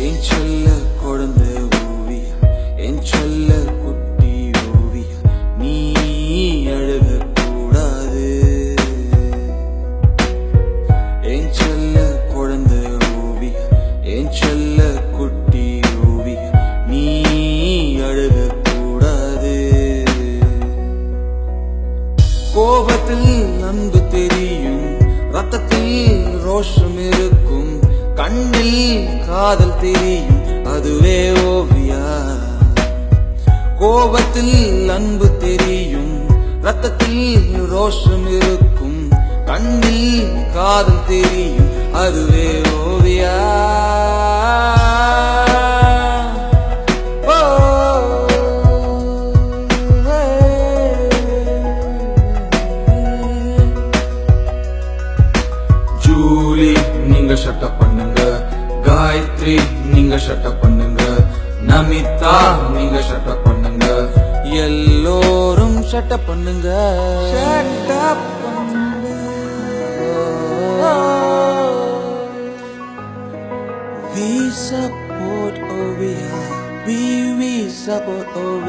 என் செல்ல குழந்தை ஓவியா, என் செல்ல குட்டி ஓவியா, நீ அழுக கூடாது. என் செல்ல குழந்தை ஓவியா, என் செல்ல குட்டி ஓவியா, நீ அழுக கூடாது. கோபத்தில் அன்பு தெரியும், ரத்தத்தில் ரோஷம் இருக்கும், கண்ணில் காதல் தெரியும், அதுவே ஓவியா. கோபத்தில் அன்பு தெரியும், ரத்தத்தில் ரோஷம் இருக்கும், கண்ணில் காதல் தெரியும், அதுவே ஓவியா. ஜூலி நீங்க ஷட்டப் பண்ணுங்க, காயத்ரி நீங்க ஷட்டப் பண்ணுங்க, நமிதா நீங்க ஷட்டப் பண்ணுங்க, எல்லோரும் ஷட்டப் பண்ணுங்க, ஷட்டப் பண்ணுங்க. We support OVR, we support OVR.